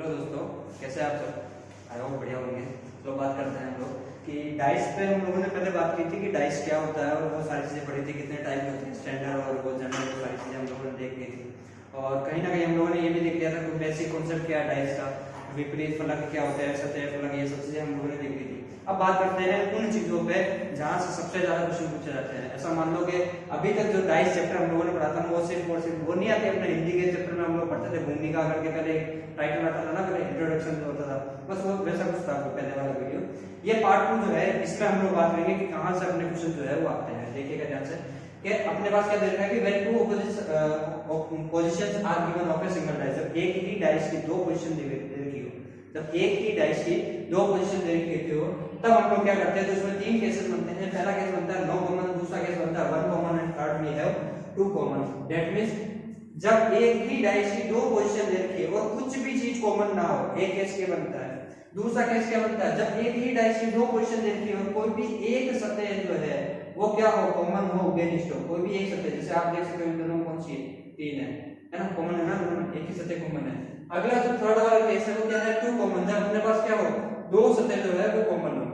Hello दोस्तों, कैसे आप सब? आई होप बढ़िया होंगे। तो बात करते हैं हम लोग कि डाइस पे हम लोगों ने पहले बात की थी कि डाइस क्या होता है और वो सारी चीज़ें पढ़ी थी, कितने टाइप के होते हैं, स्टैंडर्ड और वो जनरल, वो सारी चीज़ें हम लोगों ने देख ली थी। और कहीं ना कहीं हम लोगों ने ये भी देख लिया था कि बेसिक कॉन्सेप्ट क्या है डाइस का, विपरीत फलक क्या होता है, सतह फलक, ये सब चीज़ें हम लोगों ने देख ली थी। अब बात करते हैं उन चीज़ों पे जहाँ से सबसे ज़्यादा क्वेश्चन पूछे जाते हैं। ऐसा मान लो कि अभी तक जो डाइस चैप्टर हम लोगों ने पढ़ा था वो सिर्फ और सिर्फ वो नहीं आते। अपने हिंदी के चैप्टर में हम लोग पढ़ते थे भूमिका करके, पहले टाइटल आता था ना, पहले इंट्रोडक्शन जो होता था, बस वो वैसा कुछ था पहले वाला वीडियो। ये पार्ट 2 जो है, इसमें हम लोग बात करेंगे कि कहाँ से अपने क्वेश्चन जो है वो आते हैं। देखिएगा ध्यान से कि अपने पास क्या दे रखा है कि when two positions are given of a single dice, जब एक ही डाइस की दो पोजीशन दे रखी हो, जब एक ही डाइस की दो पोजीशन दे रखी हो, तब हम लोग क्या करते हैं, तो इसमें तीन केसेस बनते हैं। पहला केस बनता है नो कॉमन, दूसरा केस बनता है one common and third we have two common. That means जब एक ही डाइस की दो पोजीशन दे रखी है और कुछ भी चीज कॉमन ना हो, एक केस के बनता है। दूसरा केस क्या बनता है, जब एक ही डाइस की दो पोजीशन दे रखी है और कोई भी एक सतह जो है वो क्या हो, कॉमन हो, बेनिस्ट हो, कोई भी एक सतह, जैसे आप देख सकते हो इन दोनों में कौन सी है, तीन है ना, कॉमन है ना, दोनों एक ही सतह कॉमन है। अगला जो थर्ड वाला केस है वो क्या है, टू कॉमन, जब अपने पास क्या हो, दो सतह जो है वो कॉमन हो।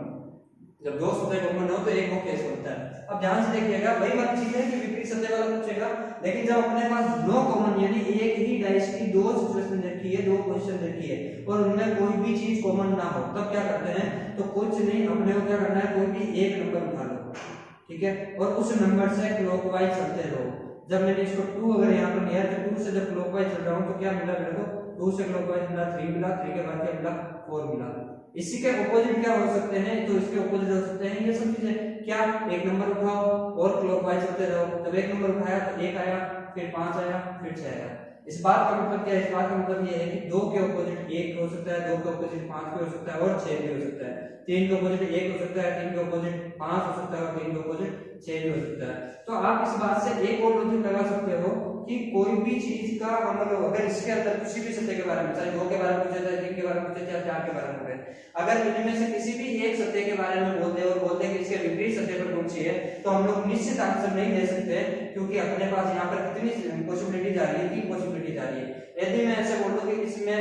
जब दो सतह कॉमन हो तो एक वो केस होता है। अब ध्यान से देखिएगा, वही बात चीज है कि विपरीत सतह वाला पूछेगा, लेकिन जब अपने पास नो कॉमन यानी एक ही डाइस की दो सिचुएशन रखी है, दो पोजीशन रखी है और उनमें कोई भी चीज कॉमन ना हो, तब क्या करते हैं, तो कुछ नहीं, अपने को क्या करना है, कोई भी एक नंबर उठा लो, ठीक है, और उस नंबर से क्लॉकवाइज चलते रहो। जब मैंने इसको 2 अगर यहाँ पर लिया तो 2 से जब क्लॉकवाइज चल रहा हूँ तो क्या मिला मेरे को, 2 से क्लॉकवाइज मिला 3 मिला, 3 के बाद क्या मिला 4 मिला। इसी के ऑपोजिट क्या हो सकते हैं, तो इसके ऑपोजिट हो सकते हैं ये सब चीजें, क्या एक नंबर उठाओ और क्लॉकवाइज चलते रहो। जब एक नंबर उठाया तो 1 आया, फिर 5 आया, फिर 6 आया। इस बात का मतलब क्या है, इस बात का मतलब ये है कि 2 के ऑपोजिट 1 हो सकता है, 2 के ऑपोजिट 5 भी हो सकता है और 6 भी हो सकता है। 3 के ऑपोजिट 1 हो सकता है, 3 के ऑपोजिट 5 हो सकता है और 3 के ऑपोजिट 6 भी हो सकता है। तो आप इस बात से एक और लॉजिक लगा सकते हो कि कोई भी चीज का मतलब अगर इसके अंदर किसी भी सतह के बारे में, चाहे 2 के बारे में पूछे, चाहे 3 के बारे में पूछे, चाहे 4 के बारे में पूछे, अगर इनमें से किसी भी एक सतह के बारे में बोलते हैं और बोलते हैं कि इसके विपरीत सतह पर कौन सी है, तो हम लोग निश्चित आंसर नहीं दे सकते, क्योंकि अपने पास यहाँ पर कितनी पॉसिबिलिटी जा रही है, 3 पॉसिबिलिटी जा रही है। यदि मैं ऐसे बोल दूं कि इसमें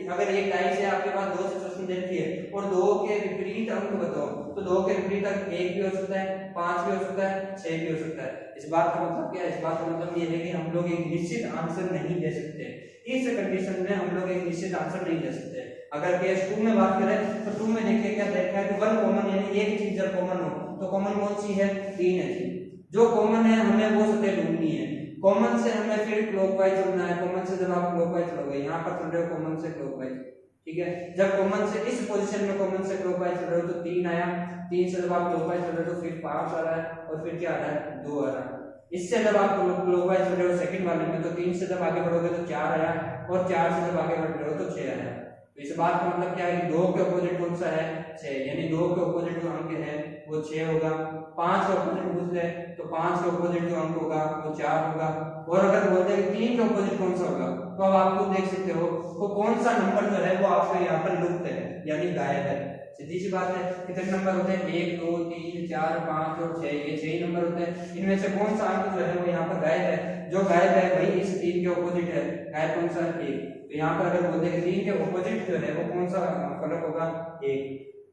अगर एक डाइस है, आपके पास दो सिचुएशन दे रखी है और दो के विपरीत अंक बताओ, तो दो के विपरीत अंक 1 भी हो सकता है, 5 भी हो सकता है, 6 भी हो सकता है। इस बात का मतलब क्या है, इस बात का मतलब ये है कि हम लोग एक निश्चित आंसर नहीं दे सकते। इस कंडीशन में हम लोग एक निश्चित आंसर नहीं दे सकते। अगर केस 2 में बात करें तो 2 में देखिए क्या देखा है कि वन कॉमन यानी एक चीज जब कॉमन हो तो कॉमन कौन सी है, 3 है जी। जो कॉमन है हमें वो सतह ढूंढनी है। कॉमन से हमें फिर क्लॉकवाइज चलना है। कॉमन से जब आप क्लॉकवाइज चलोगे, यहाँ पर चल रहे हो कॉमन से क्लॉकवाइज, ठीक है, जब कॉमन से इस पोजीशन में कॉमन से क्लॉकवाइज चल रहे हो तो 3 आया, 3 से जब आप क्लॉकवाइज चल रहे हो तो फिर 5 आ रहा है और फिर क्या आ रहा है, 2 आ रहा है। इससे जब आप क्लॉकवाइज चल रहे हो सेकंड वाले में तो 3 से जब आगे बढ़ोगे तो 4 आया और 4 से जब आगे बढ़ रहे हो तो 6 आया। तो इस बात का मतलब क्या है कि 2 के ऑपोजिट कौन सा है, 6, यानी 2 के ऑपोजिट जो अंक है वो 6 होगा। 5 के ऑपोजिट पूछ ले तो 5 के ऑपोजिट जो अंक होगा वो 4 होगा। और अगर बोलते हैं 3 के ऑपोजिट कौन सा होगा, तो अब आप खुद देख सकते हो वो कौन सा नंबर जो है वो आपके यहाँ पर लुप्त है यानी गायब है। सीधी सी बात है, कितने नंबर होते हैं, 1 2 3 4 5 और 6, ये 6 नंबर होते हैं। इनमें से कौन सा अंक जो है वो यहाँ पर गायब है, जो गायब है वही इस 3 के ऑपोजिट है। गायब कौन सा है, 1। तो यहाँ पर अगर बोलते हैं 3 के ऑपोजिट जो है वो कौन सा फलक होगा, 1।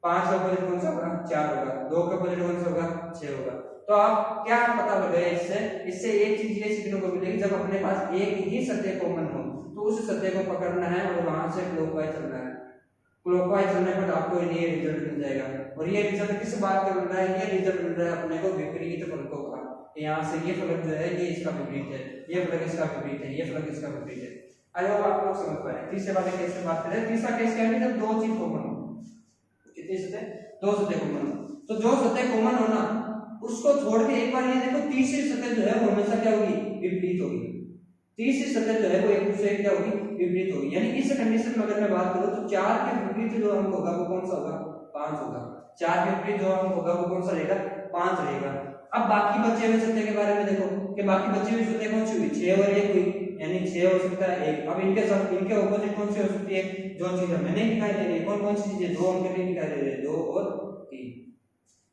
5 का ऑपोजिट कौन सा होगा, 4 होगा। 2 का ऑपोजिट कौन सा होगा, 6 होगा। तो आप क्या पता लगाए इससे एक चीज ये सीखने को मिलेगी, जब अपने पास एक ही सतह कॉमन हो तो उस सतह को पकड़ना है और वहां से क्लॉकवाइज चलना है। क्लॉकवाइज चलने पर आपको ये रिजल्ट मिल जाएगा। और ये रिजल्ट किस बात का मिल रहा है, ये रिजल्ट मिल रहा है अपने को विपरीत फलकों का। यहाँ से ये फलक जो है ये इसका विपरीत है, ये फलक इसका विपरीत है, ये फलक इसका विपरीत है। आई होप आप लोग समझ पाए। तीसरे वाले केस में बात करें, तीसरा केस क्या है, जब दो चीज कॉमन हो, कितनी सतह, दो सतह कॉमन हो, तो जो सतह कॉमन हो ना उसको छोड़ के एक बार ये देखो तीसरी सतह जो है वो हमेशा क्या होगी, विपरीत होगी। तीसरी सतह जो है वो एक दूसरे की क्या होगी, विपरीत होगी। यानी इस कंडीशन में अगर मैं बात करूं तो 4 के विपरीत जो अंक होगा वो कौन सा होगा, 5 होगा। 4 के विपरीत जो अंक होगा वो कौन सा रहेगा, 5 रहेगा। अब बाकी बचे हुए सतह के बारे में देखो कि बाकी बची हुई सतह कौन सी हुई, 6 और 1 हुई, यानी 6 हो सकता है 1। अब इनके साथ इनके ऑपोजिट कौन सी हो सकती है, जो चीज हमें नहीं दिखाई दे रही, कौन कौन सी चीजें, 2 अंक नहीं दिखाई दे रहे, 2 और 3।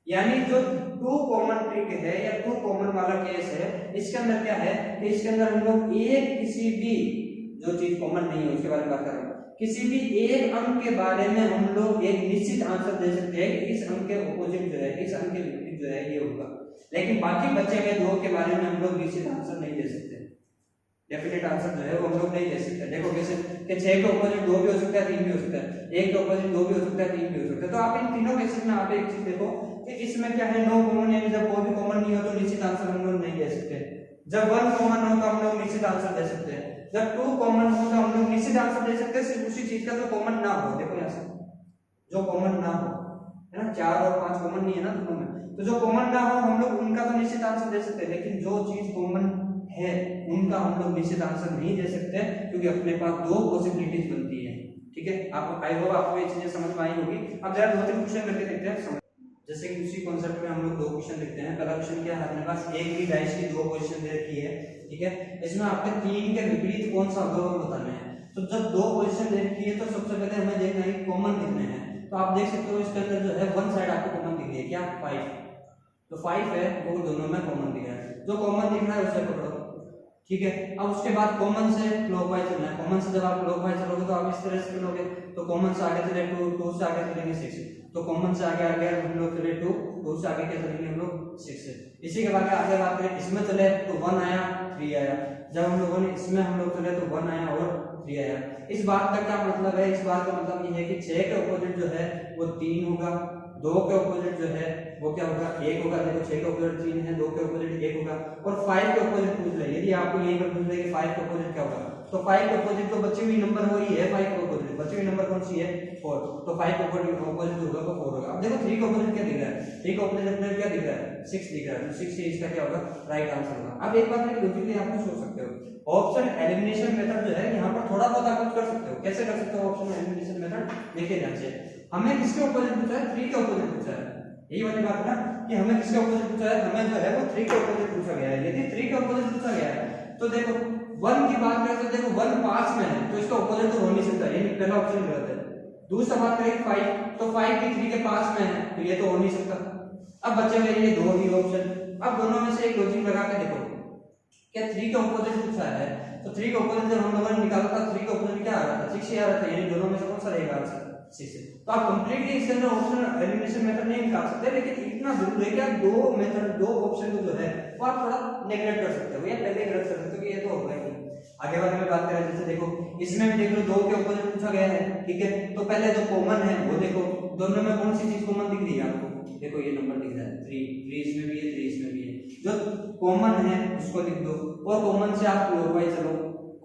यानी जो 2 कॉमन ट्रिक है या 2 कॉमन वाला केस है, इसके अंदर क्या है कि इसके अंदर हम लोग एक किसी भी जो चीज कॉमन नहीं है उसके बारे में बात कर रहे हैं, किसी भी एक अंक के बारे में हम लोग एक निश्चित आंसर दे सकते हैं कि इस अंक के ऑपोजिट जो है, इस अंक के विपरीत जो है ये होगा, लेकिन बाकी बचे हुए दो के बारे में हम लोग निश्चित आंसर नहीं दे सकते, डेफिनेट आंसर जो है वो हम लोग नहीं दे सकते। देखो कैसे कि 6 के ऑपोजिट 2 भी हो सकता है, 3 भी हो सकता है, 1 के ऑपोजिट 2 भी हो सकता है, 3 भी हो सकता है। तो आप इन तीनों केसेस में आप एक चीज देखो कि इसमें क्या है, नो कॉमन, यानी जब कोई भी कॉमन नहीं हो तो निश्चित आंसर हम लोग नहीं दे सकते। जब 1 कॉमन हो तो हम लोग निश्चित आंसर दे सकते हैं, जब 2 कॉमन हो तो हम लोग निश्चित आंसर दे सकते हैं, सिर्फ उसी चीज का जो कॉमन ना हो। देखो यहां से जो कॉमन ना हो, है ना, 4 और 5 कॉमन नहीं है ना दोनों में, तो जो कॉमन ना हो हम लोग उनका तो निश्चित आंसर दे सकते हैं, लेकिन जो चीज कॉमन है उनका हम लोग निश्चित आंसर नहीं दे सकते, क्योंकि अपने पास दो पॉसिबिलिटीज बनती है। ठीक है, आपको आई होप आपको ये चीजें समझ में आई होगी। अब जरा 2-3 क्वेश्चन करके देखते हैं। जैसे कि उसी कॉन्सेप्ट में हम लोग 2 क्वेश्चन देखते हैं। पहला क्वेश्चन क्या है, अपने पास एक ही डाइस की 2 पोजीशन दे रखी है। ठीक है, इसमें आपके 3 के विपरीत कौन सा होगा वो बताना है। तो जब 2 पोजीशन दे रखी है तो सबसे पहले हमें देखना है कॉमन कितने हैं। तो आप देख सकते हो इसके अंदर जो है वन साइड आपको कॉमन दिख रही है, क्या 5, तो 5 है वो दोनों में कॉमन दिख रहा है, जो कॉमन दिख रहा है उसे पकड़ो। ठीक है, अब उसके बाद कॉमन से क्लॉकवाइज चलना है। कॉमन से जब आप क्लॉकवाइज चलोगे तो आप इस तरह से चलोगे, तो कॉमन से आगे चले 2 से आगे चलेंगे 6, तो कॉमन से आगे आगे हम लोग चले 2 से आगे क्या चलेंगे हम लोग 6 से। इसी के बाद आगे बात करें, इसमें चले तो 1 आया 3 आया, जब हम लोगों ने इसमें हम लोग चले तो 1 आया और 3 आया। इस बात का क्या मतलब है, इस बात का मतलब ये है कि 6 के ऑपोजिट जो है वो 3 होगा, 2 के ऑपोजिट जो है वो क्या होगा 1 होगा। देखो 6 के ऑपोजिट 3 है, 2 के ऑपोजिट 1 होगा, और 5 के ऑपोजिट पूछ ले। यदि आपको यहीं पर पूछ ले कि 5 के ऑपोजिट क्या होगा, तो 5 के ऑपोजिट तो बची हुई नंबर वही है, 5 के ऑपोजिट बची हुई नंबर कौन सी है 4, तो 5 के ऑपोजिट होगा तो 4 होगा। अब देखो 3 के ऑपोजिट क्या दिख रहा है, 3 के ऑपोजिट अपने क्या दिख रहा है 6 दिख रहा है, तो 6 से इसका क्या होगा राइट आंसर होगा। अब एक बात लॉजिकली आप सोच सकते हो, ऑप्शन एलिमिनेशन मेथड जो है यहाँ पर थोड़ा बहुत आप कुछ कर सकते हो। कैसे कर सकते हो ऑप्शन एलिमिनेशन मेथड, देखिए ध्यान से। हमें किसके ऑपोजिट पूछा है, 3 के ऑपोजिट पूछा है, यही वाली बात है ना कि हमें किसके ऑपोजिट पूछा है, हमें जो है वो 3 के ऑपोजिट पूछा गया है। यदि 3 के ऑपोजिट पूछा गया है तो देखो 1 की बात करें तो देखो 1 पास में है, तो इसका ऑपोजिट तो हो नहीं सकता, ये पहला ऑप्शन गलत है। दूसरा बात करें 5, तो 5 भी 3 के पास में है, तो ये तो हो नहीं सकता। अब बचे हुए ये दो ही ऑप्शन। अब दोनों में से एक लॉजिक लगा के देखो, क्या 3 के ऑपोजिट पूछा है, तो 3 के ऑपोजिट जब हम लोगों ने निकाला था 3 के ऑपोजिट क्या आ रहा था 6 ही आ रहा था, यानी दोनों में से कौन सा रहेगा आंसर 6 है। तो आप कंप्लीटली इसके अंदर ऑप्शन एलिमिनेशन मेथड नहीं निकाल सकते, लेकिन इतना जरूर है कि आप दो मेथड दो ऑप्शन को जो है वो आप थोड़ा नेगलेक्ट कर सकते हो या पहले गलत कर सकते हो कि ये तो होगा ही नहीं। आगे वाले में बात करें, जैसे देखो इसमें भी देख लो 2 के ऑपोजिट पूछा गया है। ठीक है, तो पहले जो कॉमन है वो देखो, दोनों में कौन सी चीज कॉमन दिख रही है आपको, देखो ये नंबर दिख रहा है 3 इसमें भी है 3 इसमें भी है, जो कॉमन है उसको लिख दो, और कॉमन से आप क्लॉकवाइज चलो।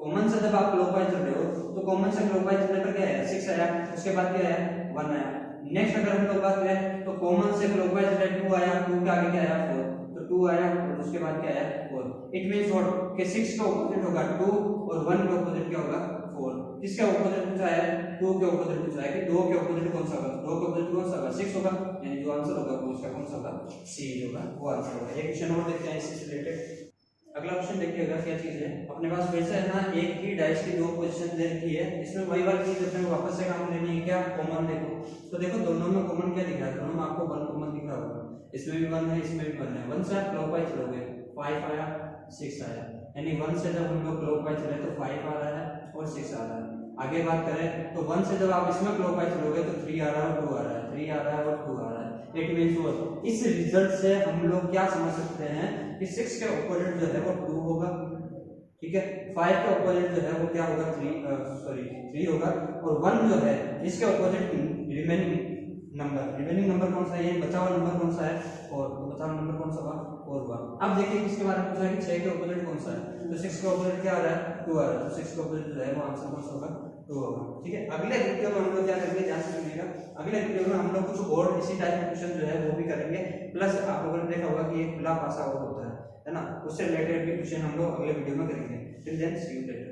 कॉमन से जब आप क्लॉकवाइज चल रहे हो तो कॉमन से क्लॉकवाइज चलने पर क्या है 6 आया, उसके बाद क्या आया 1 आया। नेक्स्ट अगर हम लोग बात करें तो कॉमन से क्लॉकवाइज चले 2 आया, 2 के आगे क्या आया 4, तो 2 आया और उसके बाद क्या आया 4। इट मींस व्हाट कि 6 का ऑपोजिट होगा 2 और 1 का ऑपोजिट क्या होगा 4। किसका ऑपोजिट पूछा है 2 के ऑपोजिट पूछा है कि 2 के ऑपोजिट कौन सा होगा, 2 के ऑपोजिट कौन सा होगा 6 होगा, यानी जो आंसर होगा वो उसका कौन सा होगा सी होगा, वो आंसर होगा। एक क्वेश्चन और देखते हैं इससे रिलेटेड। अगला क्वेश्चन देखिएगा क्या चीज है, अपने पास वैसे है ना एक ही डाइस की 2 पोजीशन दे रखी है, इसमें वही वाली चीज अपने को वापस से काम लेनी है, क्या कॉमन देखो। तो देखो दोनों में कॉमन क्या दिख रहा है, दोनों में आपको 1 कॉमन दिख रहा होगा, इसमें भी 1 है इसमें भी 1 है। 1 से आप क्लॉकवाइज चलोगे 5 आया 6 आया, यानी 1 से जब हम लोग क्लॉकवाइज चले तो 5 आ रहा है और 6 आ रहा है। आगे बात करें तो 1 से जब आप इसमें क्लॉकवाइज चलोगे तो 3 आ रहा है और 2 आ रहा है, 3 आ रहा है और 2 आ रहा है। इट मींस व्हाट, इस रिजल्ट से हम लोग क्या समझ सकते हैं कि 6 के ऑपोजिट जो है वो 2 होगा। ठीक है, 5 के ऑपोजिट जो है वो क्या होगा 3 होगा, और 1 जो है इसके ऑपोजिट रिमेनिंग नंबर कौन सा है, ये बचा हुआ नंबर कौन सा है, और बचा हुआ नंबर कौन सा होगा 4 होगा। अब देखिए किसके बारे में पूछा है कि 6 के ऑपोजिट कौन सा है, तो 6 के ऑपोजिट क्या आ रहा है 2 आ रहा है, तो 6 के ऑपोजिट जो है वो आंसर कौन सा होगा 2 होगा। ठीक है, अगले वीडियो में हम लोग क्या करेंगे ध्यान से सुनिएगा, अगले वीडियो में हम लोग कुछ और इसी टाइप के क्वेश्चन जो है वो भी करेंगे, प्लस आप लोगों ने देखा होगा कि एक खुला पासा और होता है ना, उससे रिलेटेड भी क्वेश्चन हम लोग अगले वीडियो में करेंगे। Till then see you letter.